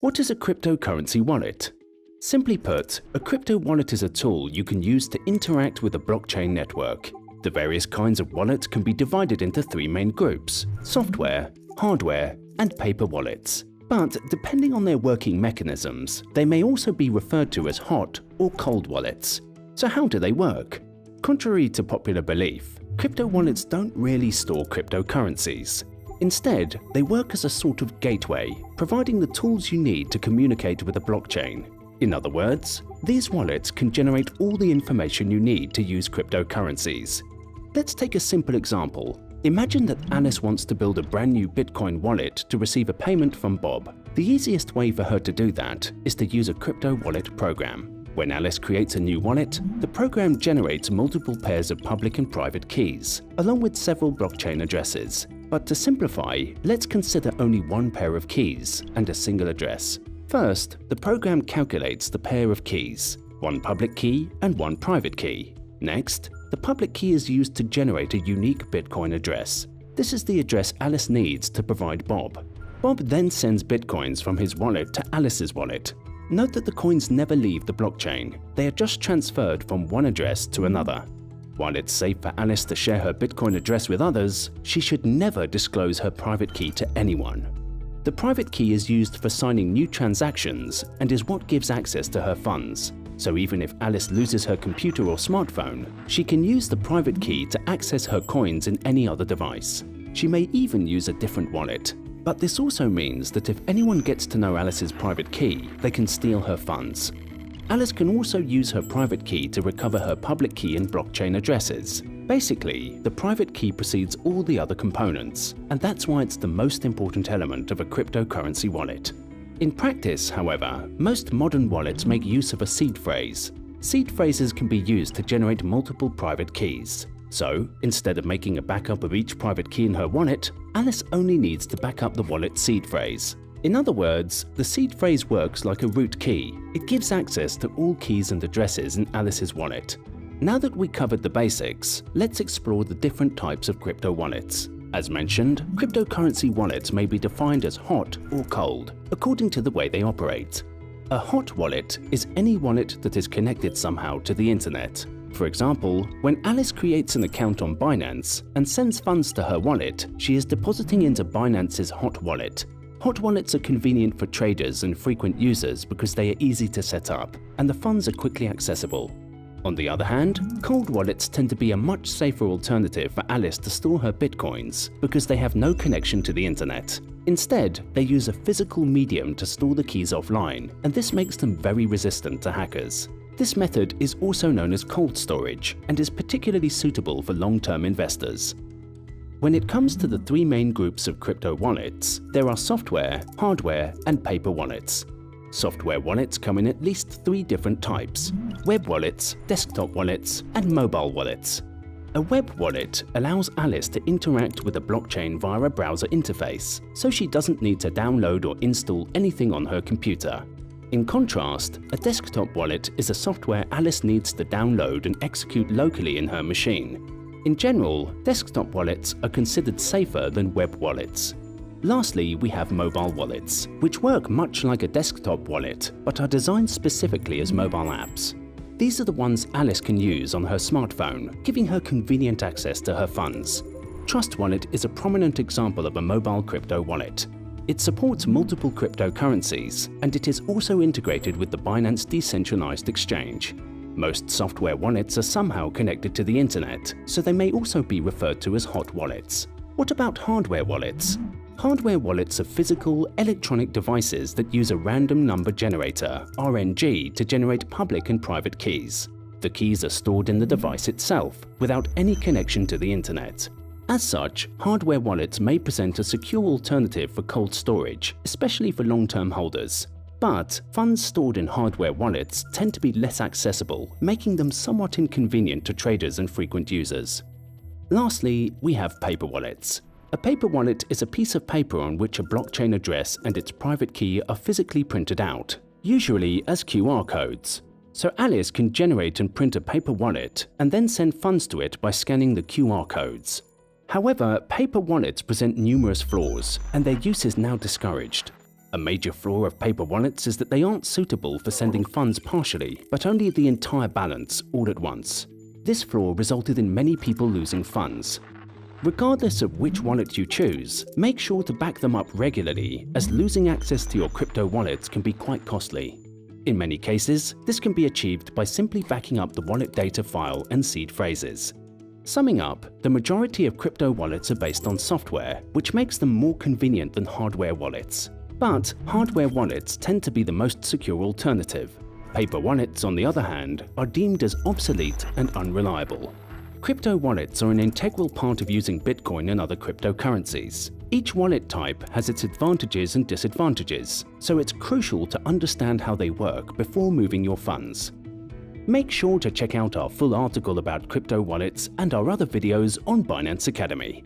What is a cryptocurrency wallet? Simply put, a crypto wallet is a tool you can use to interact with a blockchain network. The various kinds of wallets can be divided into three main groups: software, hardware, and paper wallets. But depending on their working mechanisms, they may also be referred to as hot or cold wallets. So how do they work? Contrary to popular belief, crypto wallets don't really store cryptocurrencies. Instead, they work as a sort of gateway, providing the tools you need to communicate with a blockchain. In other words, these wallets can generate all the information you need to use cryptocurrencies. Let's take a simple example. Imagine that Alice wants to build a brand new Bitcoin wallet to receive a payment from Bob. The easiest way for her to do that is to use a crypto wallet program. When Alice creates a new wallet, the program generates multiple pairs of public and private keys, along with several blockchain addresses. But to simplify, let's consider only one pair of keys and a single address. First, the program calculates the pair of keys, one public key and one private key. Next, the public key is used to generate a unique Bitcoin address. This is the address Alice needs to provide Bob. Bob then sends Bitcoins from his wallet to Alice's wallet. Note that the coins never leave the blockchain. They are just transferred from one address to another. While it's safe for Alice to share her Bitcoin address with others, she should never disclose her private key to anyone. The private key is used for signing new transactions and is what gives access to her funds. So even if Alice loses her computer or smartphone, she can use the private key to access her coins in any other device. She may even use a different wallet. But this also means that if anyone gets to know Alice's private key, they can steal her funds. Alice can also use her private key to recover her public key and blockchain addresses. Basically, the private key precedes all the other components, and that's why it's the most important element of a cryptocurrency wallet. In practice, however, most modern wallets make use of a seed phrase. Seed phrases can be used to generate multiple private keys. So, instead of making a backup of each private key in her wallet, Alice only needs to back up the wallet's seed phrase. In other words, the seed phrase works like a root key. It gives access to all keys and addresses in Alice's wallet. Now that we covered the basics, let's explore the different types of crypto wallets. As mentioned, cryptocurrency wallets may be defined as hot or cold, according to the way they operate. A hot wallet is any wallet that is connected somehow to the internet. For example, when Alice creates an account on Binance and sends funds to her wallet, she is depositing into Binance's hot wallet. Hot wallets are convenient for traders and frequent users because they are easy to set up and the funds are quickly accessible. On the other hand, cold wallets tend to be a much safer alternative for Alice to store her bitcoins because they have no connection to the internet. Instead, they use a physical medium to store the keys offline, and this makes them very resistant to hackers. This method is also known as cold storage and is particularly suitable for long-term investors. When it comes to the three main groups of crypto wallets, there are software, hardware, and paper wallets. Software wallets come in at least three different types: web wallets, desktop wallets, and mobile wallets. A web wallet allows Alice to interact with a blockchain via a browser interface, so she doesn't need to download or install anything on her computer. In contrast, a desktop wallet is a software Alice needs to download and execute locally in her machine. In general, desktop wallets are considered safer than web wallets. Lastly, we have mobile wallets, which work much like a desktop wallet, but are designed specifically as mobile apps. These are the ones Alice can use on her smartphone, giving her convenient access to her funds. Trust Wallet is a prominent example of a mobile crypto wallet. It supports multiple cryptocurrencies, and it is also integrated with the Binance decentralized exchange. Most software wallets are somehow connected to the internet, so they may also be referred to as hot wallets. What about hardware wallets? Hardware wallets are physical, electronic devices that use a random number generator, RNG, to generate public and private keys. The keys are stored in the device itself, without any connection to the internet. As such, hardware wallets may present a secure alternative for cold storage, especially for long-term holders. But funds stored in hardware wallets tend to be less accessible, making them somewhat inconvenient to traders and frequent users. Lastly, we have paper wallets. A paper wallet is a piece of paper on which a blockchain address and its private key are physically printed out, usually as QR codes. So Alice can generate and print a paper wallet and then send funds to it by scanning the QR codes. However, paper wallets present numerous flaws, and their use is now discouraged. A major flaw of paper wallets is that they aren't suitable for sending funds partially, but only the entire balance all at once. This flaw resulted in many people losing funds. Regardless of which wallet you choose, make sure to back them up regularly, as losing access to your crypto wallets can be quite costly. In many cases, this can be achieved by simply backing up the wallet data file and seed phrases. Summing up, the majority of crypto wallets are based on software, which makes them more convenient than hardware wallets. But hardware wallets tend to be the most secure alternative. Paper wallets, on the other hand, are deemed as obsolete and unreliable. Crypto wallets are an integral part of using Bitcoin and other cryptocurrencies. Each wallet type has its advantages and disadvantages, so it's crucial to understand how they work before moving your funds. Make sure to check out our full article about crypto wallets and our other videos on Binance Academy.